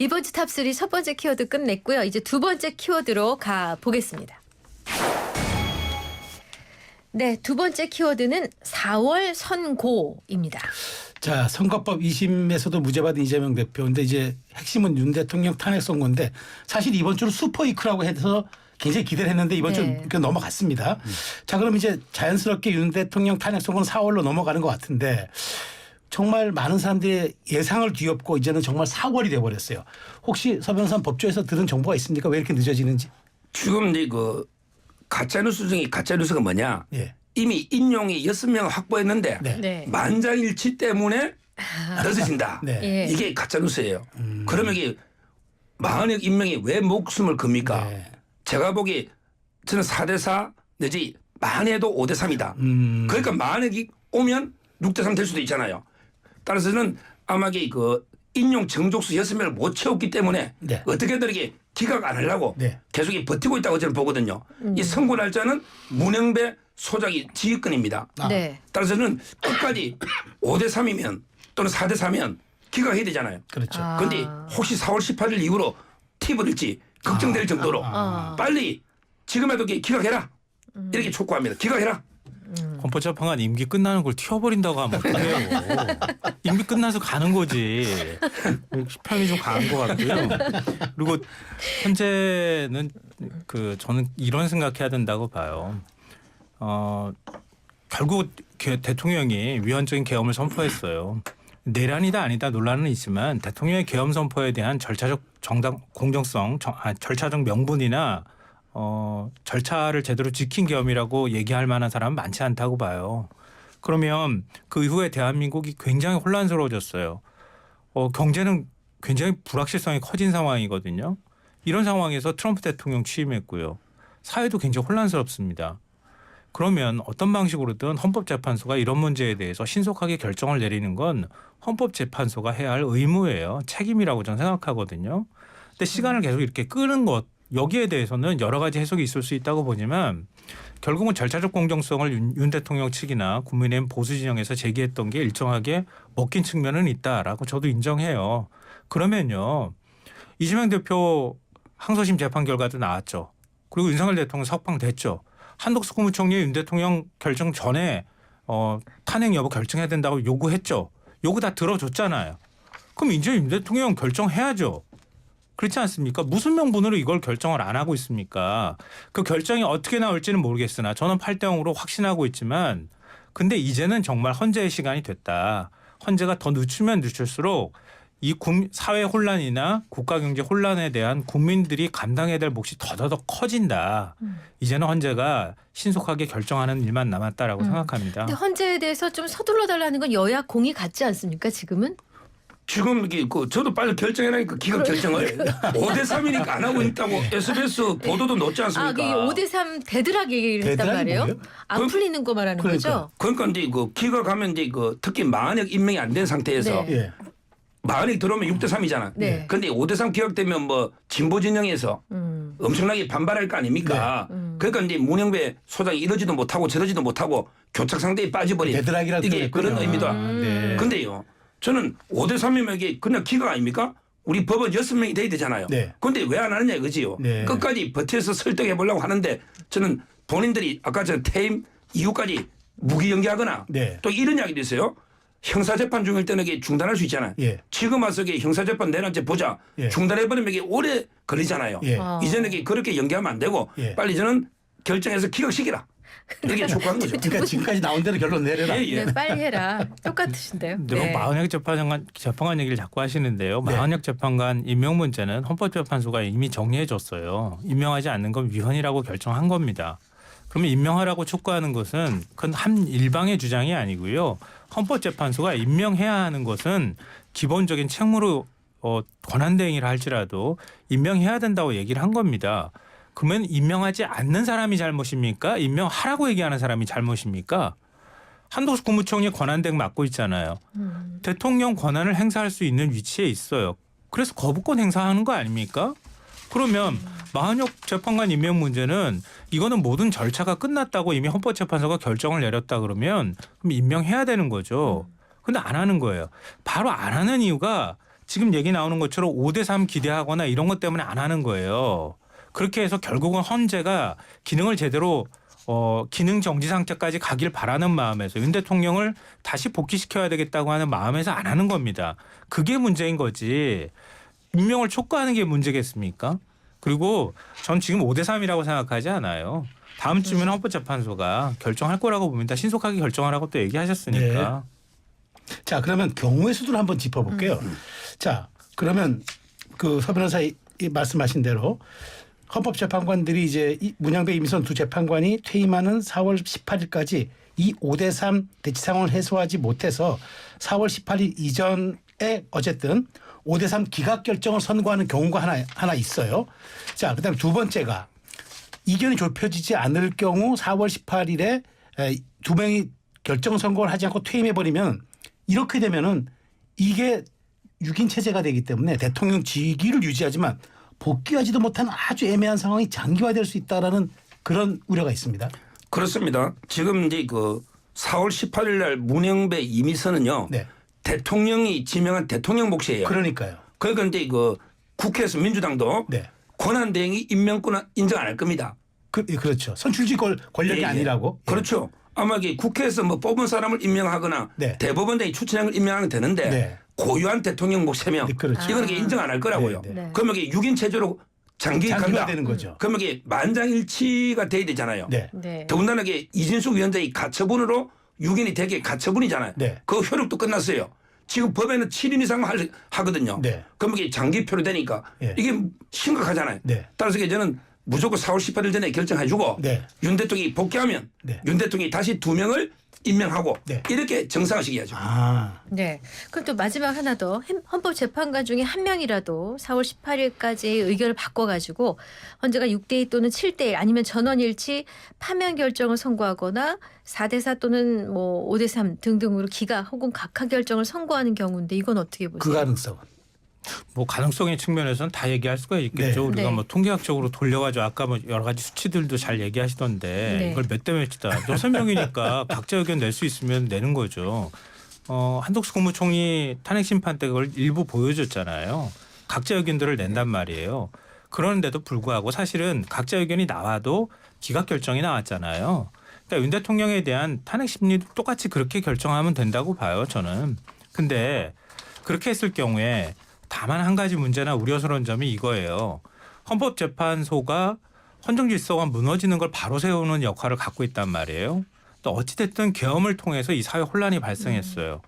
이번 주 탑3 첫 번째 키워드 끝냈고요. 이제 두 번째 키워드로 가보겠습니다. 네, 두 번째 키워드는 4월 선고입니다. 자, 선거법 2심에서도 무죄 받은 이재명 대표인데 이제 핵심은 윤 대통령 탄핵 선고인데 사실 이번 주는 슈퍼위크라고 해서 굉장히 기대를 했는데 이번 주 넘어갔습니다. 자, 그럼 이제 자연스럽게 윤 대통령 탄핵 선고는 4월로 넘어가는 것 같은데 정말 많은 사람들의 예상을 뒤엎고 이제는 정말 4월이 돼버렸어요. 혹시 서 변호사는 법조에서 들은 정보가 있습니까? 왜 이렇게 늦어지는지? 지금 이제 그 가짜뉴스 중에 가짜뉴스가 뭐냐? 예. 이미 인용이 6명 확보했는데 네. 만장일치 때문에 늦어진다. 네. 예. 이게 가짜뉴스예요. 그러면 이게 40여 인명이 왜 목숨을 겁니까? 네. 제가 보기 저는 4대4 내지 많아도 5대3이다. 그러니까 만약에 오면 6대3 될 수도 있잖아요. 따라서는 아마 그 인용 정족수 6명을 못 채웠기 때문에 네. 어떻게든 이게 기각 안 하려고 네. 계속 버티고 있다고 저는 보거든요. 이 선고 날짜는 문영배 소장이 지휘권입니다. 네. 따라서는 끝까지 5대3이면 또는 4대4면 기각해야 되잖아요. 그렇죠. 그런데 혹시 4월 18일 이후로 튀버릴지 걱정될 정도로 빨리 지금에도 기각해라. 이렇게 촉구합니다. 기각해라. 헌법재판관 임기 끝나는 걸 튀어버린다고 하면 어떡해요. 임기 끝나서 가는 거지. 편이 좀 강한 것 같고요. 그리고 현재는 저는 이런 생각해야 된다고 봐요. 결국 대통령이 위헌적인 계엄을 선포했어요. 내란이다 아니다 논란은 있지만 대통령의 계엄 선포에 대한 절차적 공정성, 절차적 명분이나 절차를 제대로 지킨 계엄이라고 얘기할 만한 사람은 많지 않다고 봐요. 그러면 그 이후에 대한민국이 굉장히 혼란스러워졌어요. 경제는 굉장히 불확실성이 커진 상황이거든요. 이런 상황에서 트럼프 대통령 취임했고요. 사회도 굉장히 혼란스럽습니다. 그러면 어떤 방식으로든 헌법재판소가 이런 문제에 대해서 신속하게 결정을 내리는 건 헌법재판소가 해야 할 의무예요. 책임이라고 저는 생각하거든요. 근데 시간을 계속 이렇게 끄는 것 여기에 대해서는 여러 가지 해석이 있을 수 있다고 보지만 결국은 절차적 공정성을 윤 대통령 측이나 국민의힘 보수 진영에서 제기했던 게 일정하게 먹힌 측면은 있다라고 저도 인정해요. 그러면요. 이재명 대표 항소심 재판 결과도 나왔죠. 그리고 윤석열 대통령 석방됐죠. 한덕수 국무총리 윤 대통령 결정 전에 탄핵 여부 결정해야 된다고 요구했죠. 요구 다 들어줬잖아요. 그럼 이제 윤 대통령 결정해야죠. 그렇지 않습니까? 무슨 명분으로 이걸 결정을 안 하고 있습니까? 그 결정이 어떻게 나올지는 모르겠으나 저는 8대0으로 확신하고 있지만 근데 이제는 정말 헌재의 시간이 됐다. 헌재가 더 늦추면 늦출수록 이 사회 혼란이나 국가 경제 혼란에 대한 국민들이 감당해야 될 몫이 더더더 커진다. 이제는 헌재가 신속하게 결정하는 일만 남았다라고 생각합니다. 근데 헌재에 대해서 좀 서둘러 달라는 건 여야 공이 같지 않습니까? 지금은? 지금 이게 저도 빨리 결정해라니까 기각 결정을 5대3이니까 안 하고 있다고 SBS 보도도 넣지 않습니까? 그 5대3 대드락 얘기를 했단 대드락이 말이에요? 뭐예요? 안 풀리는 거 말하는 거죠? 그러니까 이제 기각하면 이제 특히 만약 임명이 안 된 상태에서 네. 예. 만약 들어오면 6대3이잖아. 네. 그런데 5대3 기각되면 진보 진영에서 엄청나게 반발할 거 아닙니까? 그러니까 이제 문영배 소장이 이러지도 못하고 저러지도 못하고 교착 상태에 빠져버린 대드락이라도 이게 그런 의미다. 네. 근데요. 저는 5대3이면 이게 그냥 기각 아닙니까? 우리 법은 6명이 돼야 되잖아요. 네. 그런데 왜 안 하느냐 이거지요. 네. 끝까지 버텨서 설득해 보려고 하는데 저는 본인들이 아까 전 퇴임 이후까지 무기 연기하거나 네. 또 이런 이야기도 있어요. 형사재판 중일 때는 이게 중단할 수 있잖아요. 예. 지금 와서 이게 형사재판 내놨지 보자. 예. 중단해버리면 이게 오래 걸리잖아요. 예. 이제는 이게 그렇게 연기하면 안 되고 예. 빨리 저는 결정해서 기각시키라. 이렇게 촉구하는 거죠. 그러니까 지금까지 나온 대로 결론 내려라. 예, 예. 네, 빨리 해라. 똑같으신데요. 네. 마흔역 재판관 얘기를 자꾸 하시는데요. 네. 마흔역 재판관 임명 문제는 헌법재판소가 이미 정리해 줬어요. 임명하지 않는 건 위헌이라고 결정한 겁니다. 그러면 임명하라고 촉구하는 것은 그건 한 일방의 주장이 아니고요. 헌법재판소가 임명해야 하는 것은 기본적인 책무로 권한대행이라 할지라도 임명해야 된다고 얘기를 한 겁니다. 그러면 임명하지 않는 사람이 잘못입니까? 임명하라고 얘기하는 사람이 잘못입니까? 한덕수 국무총리 권한대행 맡고 있잖아요. 대통령 권한을 행사할 수 있는 위치에 있어요. 그래서 거부권 행사하는 거 아닙니까? 그러면 마흔역 재판관 임명 문제는 이거는 모든 절차가 끝났다고 이미 헌법재판소가 결정을 내렸다 그러면 그럼 임명해야 되는 거죠. 근데 안 하는 거예요. 바로 안 하는 이유가 지금 얘기 나오는 것처럼 5대3 기대하거나 이런 것 때문에 안 하는 거예요. 그렇게 해서 결국은 헌재가 기능을 제대로 기능 정지 상태까지 가길 바라는 마음에서 윤 대통령을 다시 복귀시켜야 되겠다고 하는 마음에서 안 하는 겁니다. 그게 문제인 거지. 임명을 촉구하는 게 문제겠습니까? 그리고 전 지금 5대3이라고 생각하지 않아요. 다음 주면 헌법재판소가 결정할 거라고 봅니다. 신속하게 결정하라고 또 얘기하셨으니까. 네. 자, 그러면 경우의 수를 한번 짚어볼게요. 자, 그러면 그 서 변호사님 말씀하신 대로 헌법재판관들이 이제 문양배 이미선 두 재판관이 퇴임하는 4월 18일까지 이 5대3 대치 상황을 해소하지 못해서 4월 18일 이전에 어쨌든 5대3 기각 결정을 선고하는 경우가 하나 있어요. 자, 그다음에 두 번째가 이견이 좁혀지지 않을 경우 4월 18일에 두 명이 결정 선고를 하지 않고 퇴임해버리면 이렇게 되면은 이게 6인 체제가 되기 때문에 대통령 직위를 유지하지만 복귀하지도 못한 아주 애매한 상황이 장기화될 수 있다라는 그런 우려가 있습니다. 그렇습니다. 지금 이제 그 4월 18일 날 문영배 이미선은요. 네. 대통령이 지명한 대통령 몫이에요. 그러니까요. 그러니까 이제 그 국회에서 민주당도 네. 권한대행이 임명권을 인정 안 할 겁니다. 그렇죠. 선출직 권력이 예, 예. 아니라고. 그렇죠. 아마 이게 국회에서 뭐 뽑은 사람을 임명하거나 네. 대법원장이 추천한 걸 임명하면 되는데 네. 고유한 대통령 몫 3명. 네, 그렇죠. 이거는 이게 인정 안 할 거라고요. 네, 네. 그러면 이게 6인 체제로 장기간다. 장기화되는 거죠. 그러면 이게 만장일치가 돼야 되잖아요. 네. 네. 더군다나 이게 이진숙 위원장이 가처분으로 6인이 되게 가처분이잖아요. 네. 그 효력도 끝났어요. 지금 법에는 7인 이상 하거든요. 네. 그러면 이게 장기표로 되니까 네. 이게 심각하잖아요. 네. 따라서 저는 무조건 4월 18일 전에 결정해주고 네. 윤 대통령이 복귀하면 네. 윤 대통령이 다시 2명을 임명하고 네. 이렇게 정상화시켜야죠. 아. 네. 그럼 또 마지막 하나 더 헌법재판관 중에 한 명이라도 4월 18일까지 의견을 바꿔가지고 헌재가 6대2 또는 7대1 아니면 전원일치 파면 결정을 선고하거나 4대4 또는 뭐 5대3 등등으로 기각 혹은 각하 결정을 선고하는 경우인데 이건 어떻게 보세요? 그 가능성은. 뭐 가능성의 측면에서는 다 얘기할 수가 있겠죠. 네. 우리가 네. 뭐 통계학적으로 돌려가지고 아까 뭐 여러 가지 수치들도 잘 얘기하시던데 네. 이걸 몇 대 몇이다. 6명이니까 각자 의견 낼 수 있으면 내는 거죠. 한덕수 국무총리 탄핵 심판 때 그걸 일부 보여줬잖아요. 각자 의견들을 낸단 말이에요. 그러는데도 불구하고 사실은 각자 의견이 나와도 기각 결정이 나왔잖아요. 그러니까 윤 대통령에 대한 탄핵 심리도 똑같이 그렇게 결정하면 된다고 봐요. 저는. 근데 그렇게 했을 경우에 다만 한 가지 문제나 우려스러운 점이 이거예요. 헌법재판소가 헌정 질서가 무너지는 걸 바로 세우는 역할을 갖고 있단 말이에요. 또 어찌됐든 계엄을 통해서 이 사회 혼란이 발생했어요.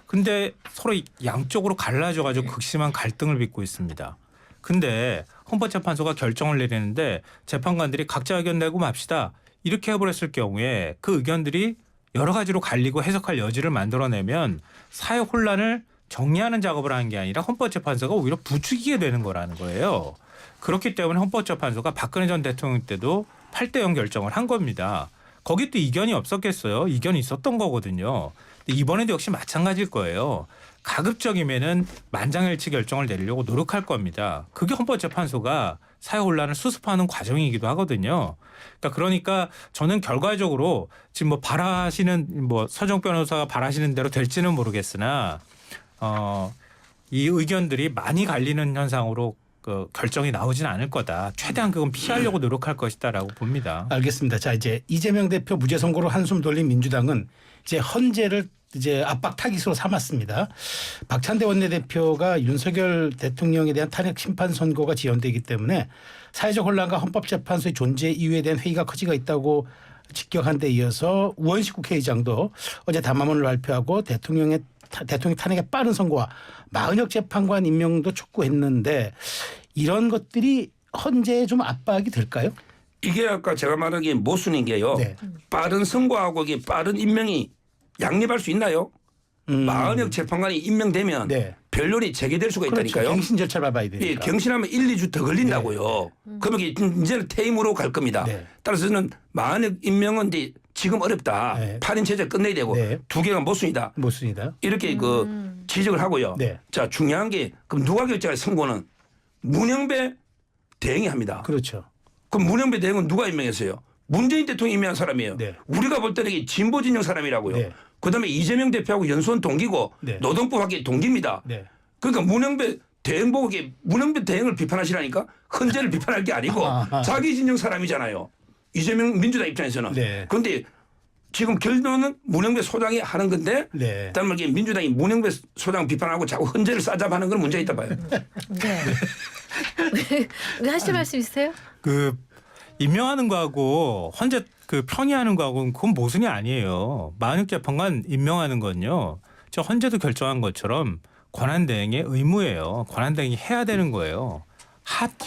근데 서로 양쪽으로 갈라져가지고 극심한 갈등을 빚고 있습니다. 근데 헌법재판소가 결정을 내리는데 재판관들이 각자 의견 내고 맙시다. 이렇게 해버렸을 경우에 그 의견들이 여러 가지로 갈리고 해석할 여지를 만들어내면 사회 혼란을 정리하는 작업을 하는 게 아니라 헌법재판소가 오히려 부추기게 되는 거라는 거예요. 그렇기 때문에 헌법재판소가 박근혜 전 대통령 때도 8대0 결정을 한 겁니다. 거기 또 이견이 없었겠어요. 이견이 있었던 거거든요. 근데 이번에도 역시 마찬가지일 거예요. 가급적이면은 만장일치 결정을 내리려고 노력할 겁니다. 그게 헌법재판소가 사회 혼란을 수습하는 과정이기도 하거든요. 그러니까 저는 결과적으로 지금 뭐 바라시는 뭐 서정 변호사가 바라시는 대로 될지는 모르겠으나 이 의견들이 많이 갈리는 현상으로 그 결정이 나오지는 않을 거다. 최대한 그건 피하려고 노력할 것이다라고 봅니다. 알겠습니다. 자, 이제 이재명 대표 무죄 선고로 한숨 돌린 민주당은 이제 헌재를 이제 압박 타깃으로 삼았습니다. 박찬대 원내대표가 윤석열 대통령에 대한 탄핵 심판 선고가 지연되기 때문에 사회적 혼란과 헌법재판소의 존재 이유에 대한 회의가 커지고 있다고 직격한 데 이어서 우원식 국회의장도 어제 담화문을 발표하고 대통령 탄핵의 빠른 선고와 마은혁 재판관 임명도 촉구했는데 이런 것들이 헌재에 좀 압박이 될까요? 이게 아까 제가 말하기에 모순인 게요. 네. 빠른 선고하고 이게 빠른 임명이 양립할 수 있나요? 마은혁 재판관이 임명되면 네. 변론이 재개될 수가 그렇죠. 있다니까요. 갱신 절차를 밟아야 되니까. 예, 경신하면 1, 2주 더 걸린다고요. 그러면 이게 이제는 퇴임으로 갈 겁니다. 네. 따라서 저는 마은혁 임명은 이제 지금 어렵다. 네. 8인 체제 끝내야 되고 네. 두 개가 모순이다. 모순이다. 이렇게 그 지적을 하고요. 네. 자, 중요한 게 그럼 누가 결정할 선고는 문영배 대행이 합니다. 그렇죠. 그럼 문영배 대행은 누가 임명했어요? 문재인 대통령이 임명한 사람이에요. 네. 우리가 볼 때는 이게 진보 진영 사람이라고요. 네. 그다음에 이재명 대표하고 연수원 동기고 네. 노동부하고 동기입니다. 네. 그러니까 문영배 대행 보고 문영배 대행을 비판하시라니까 헌재를 비판할 게 아니고 자기 진영 사람이잖아요. 이재명 민주당 입장에서는. 네. 그런데 지금 결론은 문영배 소장이 하는 건데 네. 다른 말로 민주당이 문영배 소장 비판하고 자꾸 헌재를 싸잡하는 건 문제가 있다 봐요. 네. 왜 하실 말씀 있으세요? 그 임명하는 거하고 헌재 그 평의하는 거하고는 그건 모순이 아니에요. 마흔육재판관 임명하는 건요. 저 헌재도 결정한 것처럼 권한대행의 의무예요. 권한대행이 해야 되는 거예요.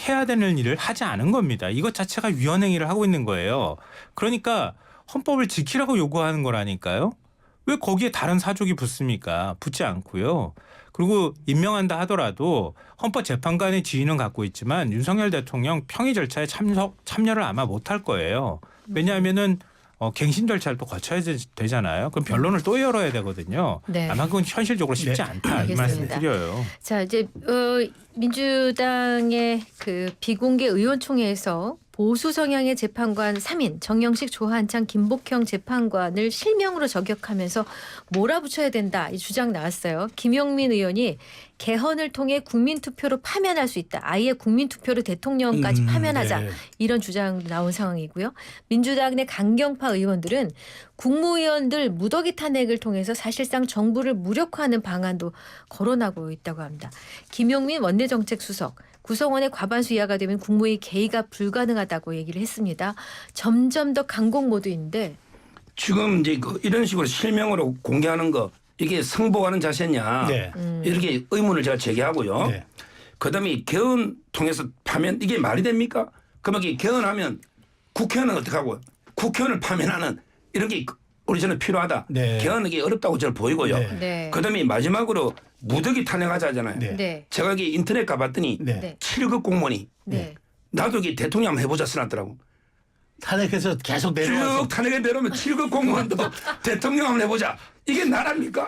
해야 되는 일을 하지 않은 겁니다. 이것 자체가 위헌행위를 하고 있는 거예요. 그러니까 헌법을 지키라고 요구하는 거라니까요. 왜 거기에 다른 사족이 붙습니까? 붙지 않고요. 그리고 임명한다 하더라도 헌법재판관의 지위는 갖고 있지만 윤석열 대통령 평의 절차에 참여를 아마 못할 거예요. 왜냐하면은 갱신 절차를 또 거쳐야 되잖아요. 그럼 변론을 또 열어야 되거든요. 네. 아마 그건 현실적으로 쉽지 네. 않다 이 말씀 드려요. 자, 이제 민주당의 그 비공개 의원총회에서 보수 성향의 재판관 3인 정영식, 조한창, 김복형 재판관을 실명으로 저격하면서 몰아붙여야 된다 이 주장 나왔어요. 김용민 의원이 개헌을 통해 국민투표로 파면할 수 있다. 아예 국민투표로 대통령까지 파면하자. 네. 이런 주장 나온 상황이고요. 민주당 내 강경파 의원들은 국무위원들 무더기 탄핵을 통해서 사실상 정부를 무력화하는 방안도 거론하고 있다고 합니다. 김용민 원내정책수석 구성원의 과반수 이하가 되면 국무회의 개의가 불가능하다고 얘기를 했습니다. 점점 더 강공 모드인데 지금 이제 이런 식으로 실명으로 공개하는 거 이게 성보하는 자세냐 네. 이렇게 의문을 제가 제기하고요. 네. 그다음에 개헌 통해서 파면 이게 말이 됩니까? 그러면 이게 개헌하면 국회의원은 어떻게 하고 국회의원을 파면하는 이런 게 우리 저는 필요하다. 네. 개헌하기 어렵다고 저는 보이고요. 네. 네. 그다음에 마지막으로 무더기 탄핵하자 하잖아요. 네. 네. 제가 이게 인터넷 가봤더니 네. 네. 7급 공무원이 네. 나도 이게 대통령 한번 해보자 써놨더라고. 탄핵해서 계속 내려와서 쭉 탄핵에 내려오면 7급 공무원도 대통령 한번 해보자. 이게 나랍니까?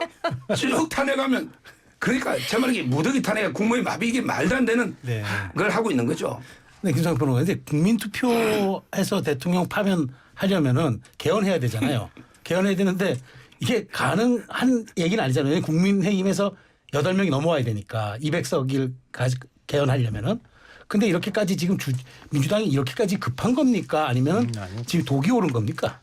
쭉 탄핵하면 그러니까 제 말이 무더기 탄핵 국무회의 마비 이게 말도 안 되는 네. 걸 하고 있는 거죠. 네, 김성현 변호사. 근데 국민투표에서 대통령 파면하려면은 개헌해야 되잖아요. 개헌해야 되는데 이게 가능한 얘기는 아니잖아요. 국민의힘에서 8명이 넘어와야 되니까 200석을 개헌하려면은. 근데 이렇게까지 지금 민주당이 이렇게까지 급한 겁니까? 아니면 아니요. 지금 독이 오른 겁니까?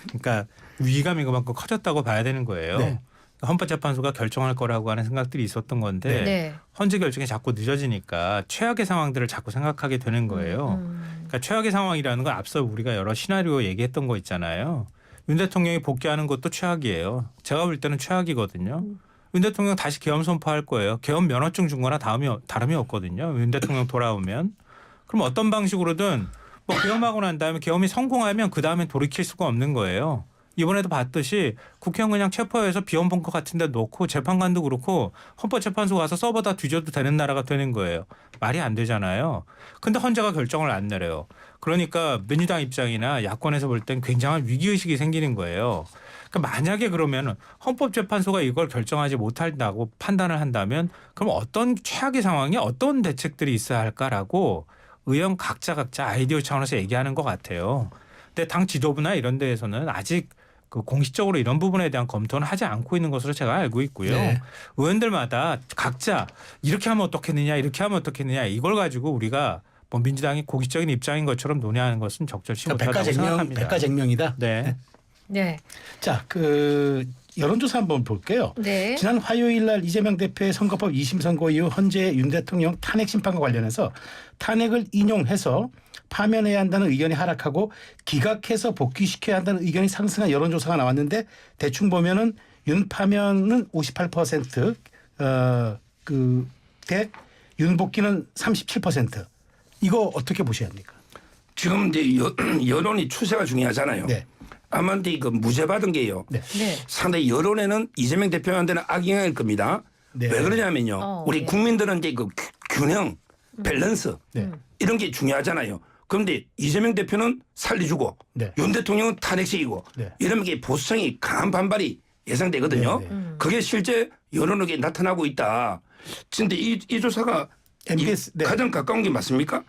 그러니까 위기감이 그만큼 커졌다고 봐야 되는 거예요. 네. 헌법재판소가 결정할 거라고 하는 생각들이 있었던 건데 네. 헌재 결정이 자꾸 늦어지니까 최악의 상황들을 자꾸 생각하게 되는 거예요. 그러니까 최악의 상황이라는 건 앞서 우리가 여러 시나리오 얘기했던 거 있잖아요. 윤 대통령이 복귀하는 것도 최악이에요. 제가 볼 때는 최악이거든요. 윤 대통령 다시 계엄 선포할 거예요. 계엄 면허증 준 거나 다름이 없거든요. 윤 대통령 돌아오면. 그럼 어떤 방식으로든 뭐 계엄하고 난 다음에 계엄이 성공하면 그 다음에 돌이킬 수가 없는 거예요. 이번에도 봤듯이 국회의원 그냥 체포해서 비원 벙커 같은 데 놓고 재판관도 그렇고 헌법재판소 가서 서버 다 뒤져도 되는 나라가 되는 거예요. 말이 안 되잖아요. 근데 헌재가 결정을 안 내려요. 그러니까 민주당 입장이나 야권에서 볼 땐 굉장한 위기의식이 생기는 거예요. 그러니까 만약에 그러면 헌법재판소가 이걸 결정하지 못한다고 판단을 한다면 그럼 어떤 최악의 상황에 어떤 대책들이 있어야 할까라고 의원 각자 아이디어 차원에서 얘기하는 것 같아요. 근데 당 지도부나 이런 데에서는 아직 그 공식적으로 이런 부분에 대한 검토는 하지 않고 있는 것으로 제가 알고 있고요. 네. 의원들마다 각자 이렇게 하면 어떻겠느냐 이렇게 하면 어떻겠느냐 이걸 가지고 우리가 뭐 민주당이 공식적인 입장인 것처럼 논의하는 것은 적절치 못하다고 생각합니다. 백가쟁명이다. 네. 네. 자, 여론조사 한번 볼게요. 네. 지난 화요일 날 이재명 대표의 선거법 2심 선고 이후 헌재 윤 대통령 탄핵 심판과 관련해서 탄핵을 인용해서 파면해야 한다는 의견이 하락하고 기각해서 복귀시켜야 한다는 의견이 상승한 여론조사가 나왔는데 대충 보면은 윤 파면은 58%, 대 윤복귀는 37%. 이거 어떻게 보셔야 합니까? 지금 이제 여론이 추세가 중요하잖아요. 네. 아마 근데 그 무죄 받은 게요. 네. 네. 상당히 여론에는 이재명 대표한테는 악영향일 겁니다. 네. 왜 그러냐면요. 우리 네. 국민들은 이제 그 균형, 밸런스 네. 이런 게 중요하잖아요. 그런데 이재명 대표는 살려주고 네. 윤 대통령은 탄핵시키고 네. 이러면 게 보수층이 강한 반발이 예상되거든요. 네, 네. 그게 실제 여론에 나타나고 있다. 근데 이 조사가 MBS 네. 가장 가까운 게 맞습니까?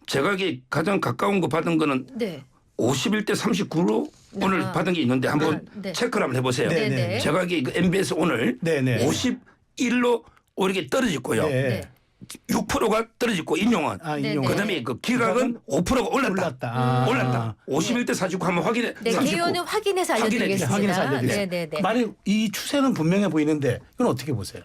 제가 이게 가장 가까운 거 받은 거는 네. 51대 39로 오늘 받은 게 있는데 한번 네. 체크를 한번 해보세요. 네, 네. 제가 이게 그 MBS 오늘 네, 네. 51로 오히려 떨어졌고요. 네. 네. 6%가 떨어졌고 인용은. 네, 인용. 네. 그다음에 그 기각은 5%가 올랐다. 아. 올랐다. 51대 49 한번 확인해. 네, 39. 개요는 확인해서 확인해 알려드리겠습니다. 확인해서 알려드리겠습니다. 네, 네, 네. 만약 이 추세는 분명해 보이는데 이건 어떻게 보세요?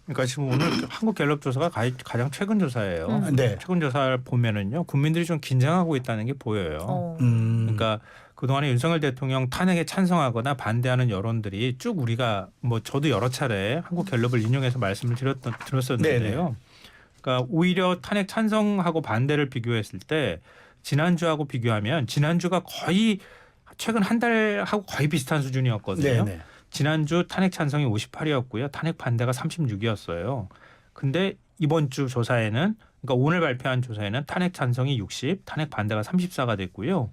그러니까 지금 오늘 한국갤럽 조사가 가장 최근 조사예요. 네. 최근 조사를 보면은요, 국민들이 좀 긴장하고 있다는 게 보여요. 그러니까 그동안에 윤석열 대통령 탄핵에 찬성하거나 반대하는 여론들이 쭉 우리가 뭐 저도 여러 차례 한국갤럽을 인용해서 말씀을 들었었는데요. 그러니까 오히려 탄핵 찬성하고 반대를 비교했을 때 지난주하고 비교하면 지난주가 거의 최근 한 달하고 거의 비슷한 수준이었거든요. 네. 지난주 탄핵 찬성이 58이었고요. 탄핵 반대가 36이었어요. 근데 이번 주 조사에는 그러니까 오늘 발표한 조사에는 탄핵 찬성이 60, 탄핵 반대가 34가 됐고요.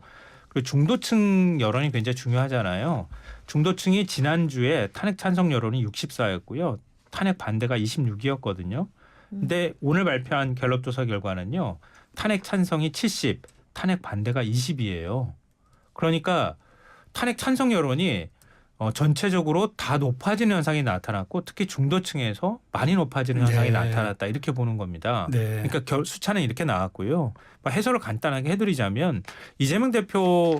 그리고 중도층 여론이 굉장히 중요하잖아요. 중도층이 지난주에 탄핵 찬성 여론이 64였고요. 탄핵 반대가 26이었거든요. 근데 오늘 발표한 갤럽 조사 결과는요. 탄핵 찬성이 70, 탄핵 반대가 20이에요. 그러니까 탄핵 찬성 여론이 전체적으로 다 높아지는 현상이 나타났고 특히 중도층에서 많이 높아지는 현상이 네. 나타났다 이렇게 보는 겁니다. 네. 그러니까 수차는 이렇게 나왔고요. 해설을 간단하게 해드리자면 이재명 대표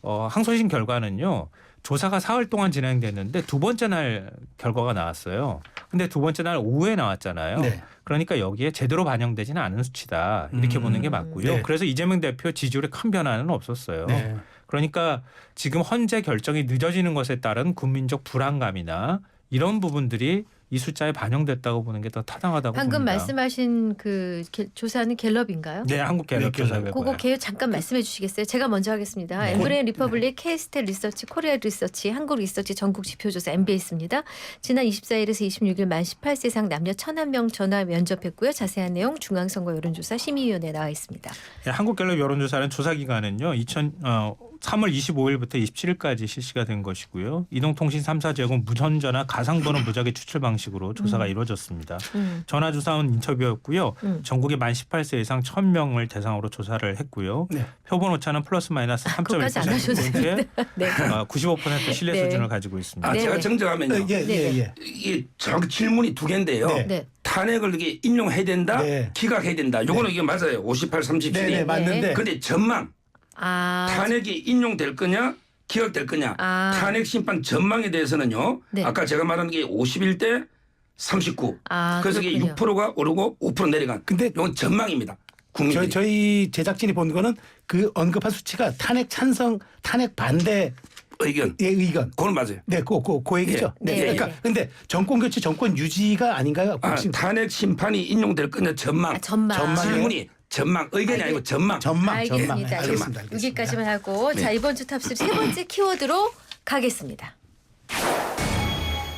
항소심 결과는요. 조사가 사흘 동안 진행됐는데 두 번째 날 결과가 나왔어요. 근데 두 번째 날 오후에 나왔잖아요. 네. 그러니까 여기에 제대로 반영되지는 않은 수치다 이렇게 보는 게 맞고요. 네. 그래서 이재명 대표 지지율에 큰 변화는 없었어요. 네. 그러니까 지금 헌재 결정이 늦어지는 것에 따른 국민적 불안감이나 이런 부분들이 이 숫자에 반영됐다고 보는 게 더 타당하다고 방금 봅니다. 말씀하신 그 조사는 갤럽인가요? 네, 한국 갤럽 네, 조사 갤럽. 그거 결과요. 개요 잠깐 말씀해 주시겠어요? 제가 먼저 하겠습니다. 네. 엠브레인 리퍼블릭, K스탯 리서치, 코리아 리서치, 한국 리서치 전국 지표조사 MBA입니다. 지난 24일에서 26일 만 18세 이상 남녀 1,001명 전화 면접했고요. 자세한 내용 중앙선거 여론조사 심의위원회에 나와 있습니다. 네, 한국 갤럽 여론조사는 조사 기간은요. 3월 25일부터 27일까지 실시가 된 것이고요. 이동통신 3사 제공 무전전화 가상번호 무작위 추출 방식으로 조사가 이루어졌습니다. 전화 조사는 인터뷰였고요. 전국에 만 18세 이상 1,000명을 대상으로 조사를 했고요. 네. 표본 오차는 플러스 마이너스 그것까지 안 하셔도 3.1%의 네. 95% 신뢰 네. 수준을 가지고 있습니다. 아, 네, 제가 네. 정정하면요. 예. 이게 정확히 질문이 두 개인데요. 네. 네. 탄핵을 이게 인용해야 된다, 네. 기각해야 된다. 요거는 이게 맞아요. 58, 37이. 네, 맞는데 근데 전망 탄핵이 인용될 거냐, 기각될 거냐. 탄핵 심판 전망에 대해서는요. 네. 아까 제가 말한 게 51대 39. 그래서 이게 그렇군요. 6%가 오르고 5% 내려간. 근데 이건 전망입니다. 국민들이. 저희 제작진이 본 거는 그 언급한 수치가 탄핵 찬성, 탄핵 반대의 의견. 의견. 그건 맞아요. 네, 그 얘기죠. 네. 네. 네. 그러니까 근데 정권 교체, 정권 유지가 아닌가요? 혹시 탄핵 심판이 인용될 거냐 전망. 전망. 질문이 전망. 의견이 아니고 전망. 전망. 알겠습니다. 알겠습니다. 여기까지만 하고 네. 자 이번 주 탑3 세 번째 키워드로 가겠습니다.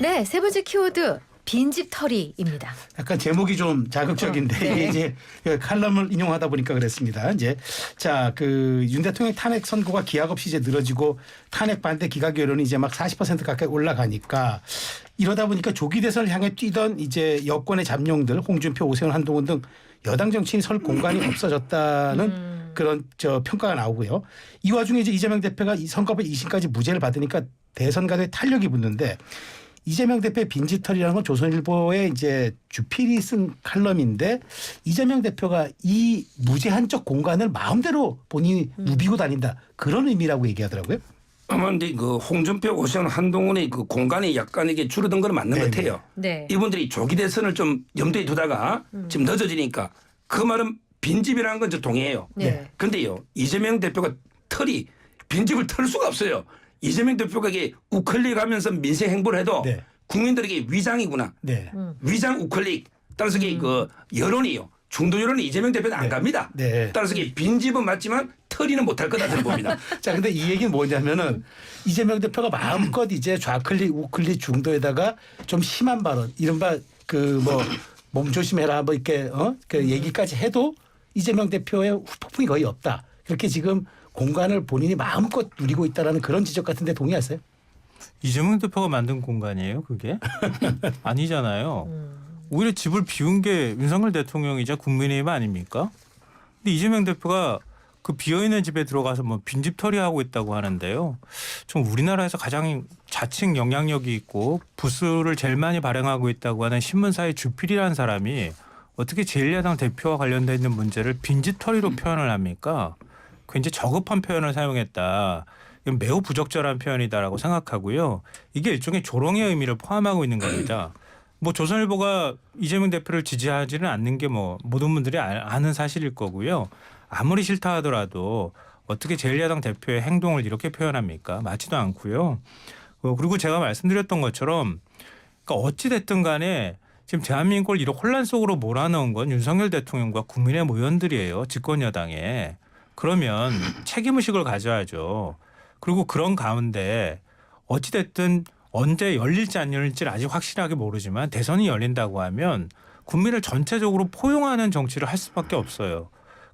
네, 세 번째 키워드 빈집털이입니다. 약간 제목이 좀 자극적인데 네. 이게 이제 그 칼럼을 인용하다 보니까 그랬습니다. 이제 자, 그 윤 대통령 탄핵 선고가 기약 없이 이제 늘어지고 탄핵 반대 기각 여론이 이제 막 40% 가까이 올라가니까 이러다 보니까 조기 대선을 향해 뛰던 이제 여권의 잠룡들 홍준표, 오세훈, 한동훈 등 여당 정치인이 설 공간이 없어졌다는 그런 평가가 나오고요. 이 와중에 이제 이재명 대표가 이 선거법 2심까지 무죄를 받으니까 대선 가도에 탄력이 붙는데 이재명 대표의 빈집털이라는 건 조선일보의 이제 주필이 쓴 칼럼인데 이재명 대표가 이 무제 한적 공간을 마음대로 본인이 누비고 다닌다 그런 의미라고 얘기하더라고요. 아마 근데 그 홍준표, 오세훈, 한동훈의 그 공간이 약간 이게 줄어든 건 맞는 것 같아요. 네. 이분들이 조기 대선을 좀 염두에 두다가 지금 늦어지니까 그 말은 빈집이라는 건 저 동의해요. 네. 근데요 이재명 대표가 빈집을 털 수가 없어요. 이재명 대표가 이게 우클릭 하면서 민생 행보를 해도 네. 국민들에게 위장이구나. 네. 위장 우클릭. 따라서 이게 그 여론이요. 중도 여론이 이재명 대표는 안 갑니다. 네. 따라서 이게 빈집은 맞지만 털이는 못할 거다 저는 봅니다. 자, 근데 이 얘기는 뭐냐면은 이재명 대표가 마음껏 이제 좌클릭, 우클릭 중도에다가 좀 심한 발언, 이른바 그 뭐 몸 조심해라 뭐 이렇게 그 얘기까지 해도 이재명 대표의 후폭풍이 거의 없다. 그렇게 지금 공간을 본인이 마음껏 누리고 있다라는 그런 지적 같은데 동의하세요? 이재명 대표가 만든 공간이에요, 그게? 아니잖아요. 오히려 집을 비운 게 윤석열 대통령이자 국민의힘 아닙니까? 근데 이재명 대표가 그 비어있는 집에 들어가서 뭐 빈집털이 하고 있다고 하는데요. 좀 우리나라에서 가장 자칭 영향력이 있고 부수를 제일 많이 발행하고 있다고 하는 신문사의 주필이라는 사람이 어떻게 제1야당 대표와 관련돼 있는 문제를 빈집털이로 표현을 합니까? 굉장히 저급한 표현을 사용했다. 이건 매우 부적절한 표현이다라고 생각하고요. 이게 일종의 조롱의 의미를 포함하고 있는 겁니다. 뭐 조선일보가 이재명 대표를 지지하지는 않는 게 뭐 모든 분들이 아는 사실일 거고요. 아무리 싫다 하더라도 어떻게 제1야당 대표의 행동을 이렇게 표현합니까? 맞지도 않고요. 그리고 제가 말씀드렸던 것처럼 그러니까 어찌 됐든 간에 지금 대한민국을 이렇게 혼란 속으로 몰아넣은 건 윤석열 대통령과 국민의힘 의원들이에요. 집권 여당에. 그러면 책임의식을 가져야죠. 그리고 그런 가운데 어찌 됐든 언제 열릴지 안 열릴지 아직 확실하게 모르지만 대선이 열린다고 하면 국민을 전체적으로 포용하는 정치를 할 수밖에 없어요.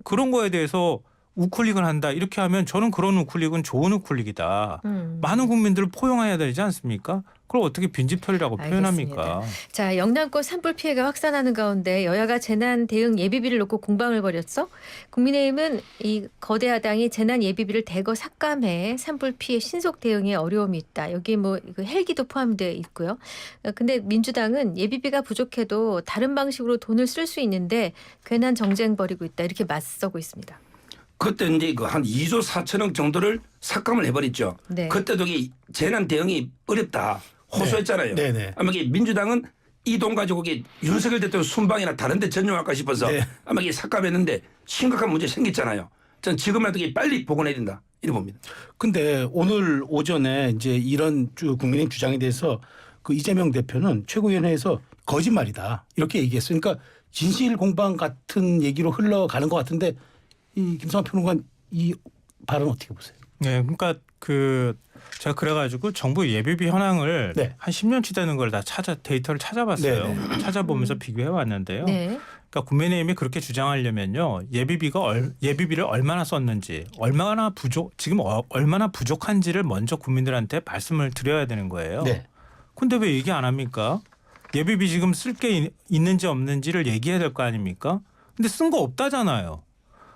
그런 거에 대해서 우클릭을 한다 이렇게 하면 저는 그런 우클릭은 좋은 우클릭이다. 많은 국민들을 포용해야 되지 않습니까? 그걸 어떻게 빈집털이라고 표현합니까? 자, 영남권 산불 피해가 확산하는 가운데 여야가 재난 대응 예비비를 놓고 공방을 벌였어. 국민의힘은 이 거대 야당이 재난 예비비를 대거 삭감해 산불 피해 신속 대응에 어려움이 있다. 여기 뭐 헬기도 포함되어 있고요. 근데 민주당은 예비비가 부족해도 다른 방식으로 돈을 쓸 수 있는데 괜한 정쟁 벌이고 있다. 이렇게 맞서고 있습니다. 그때 이제 그 한 2조 4천억 정도를 삭감을 해버렸죠. 네. 그때도 이 재난 대응이 어렵다 호소했잖아요. 네. 네. 아마 이게 민주당은 이 돈 가지고 이게 윤석열 대통령 순방이나 다른 데 전용할까 싶어서 네. 아마 이게 삭감했는데 심각한 문제 생겼잖아요. 전 지금이라도 이게 빨리 복원해야 된다. 이래 봅니다. 근데 오늘 오전에 이제 이런 국민의힘 주장에 대해서 그 이재명 대표는 최고위원회에서 거짓말이다 이렇게 얘기했어요. 그러니까 진실 공방 같은 얘기로 흘러가는 것 같은데 이 김성환 평론가 이 발언 어떻게 보세요? 네, 그러니까 제가 그래가지고 정부 예비비 현황을 네. 한 10년치 되는 걸 다 데이터를 찾아봤어요. 네. 찾아보면서 비교해 왔는데요. 네. 그러니까 국민의힘이 그렇게 주장하려면요, 예비비를 얼마나 썼는지, 얼마나 부족한지를 먼저 국민들한테 말씀을 드려야 되는 거예요. 네. 근데 왜 얘기 안 합니까? 예비비 지금 쓸 게 있는지 없는지를 얘기해야 될 거 아닙니까? 근데 쓴 거 없다잖아요.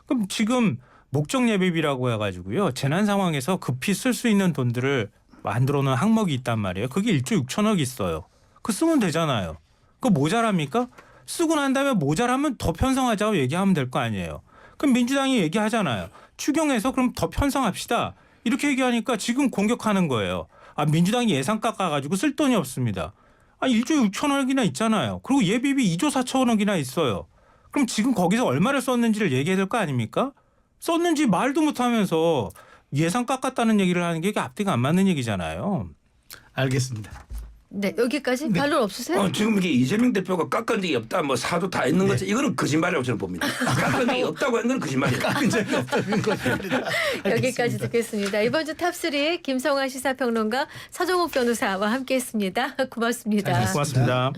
그럼 지금 목적 예비비라고 해가지고요, 재난 상황에서 급히 쓸 수 있는 돈들을 만들어 놓은 항목이 있단 말이에요. 그게 1조 6천억 있어요. 그거 쓰면 되잖아요. 그거 모자랍니까? 쓰고 난 다음에 모자라면 더 편성하자고 얘기하면 될 거 아니에요. 그럼 민주당이 얘기하잖아요. 추경해서 그럼 더 편성합시다. 이렇게 얘기하니까 지금 공격하는 거예요. 아, 민주당이 예산 깎아가지고 쓸 돈이 없습니다. 아, 1조 6천억이나 있잖아요. 그리고 예비비 2조 4천억이나 있어요. 그럼 지금 거기서 얼마를 썼는지를 얘기해야 될 거 아닙니까? 썼는지 말도 못하면서 예산 깎았다는 얘기를 하는 게 앞뒤가 안 맞는 얘기잖아요. 알겠습니다. 네, 여기까지 반론 없으세요? 지금 이게 이재명 대표가 깎은 적이 없다, 뭐 사도 다 있는 거지. 이거는 거짓말이라고 저는 봅니다. 깎은 적이 없다고 하는 건 거짓말이에요. 깎은 적이 없다는 거입니다. 여기까지 듣겠습니다. 이번 주 탑3 김성환 시사평론가 서정욱 변호사와 함께했습니다. 고맙습니다. 고맙습니다.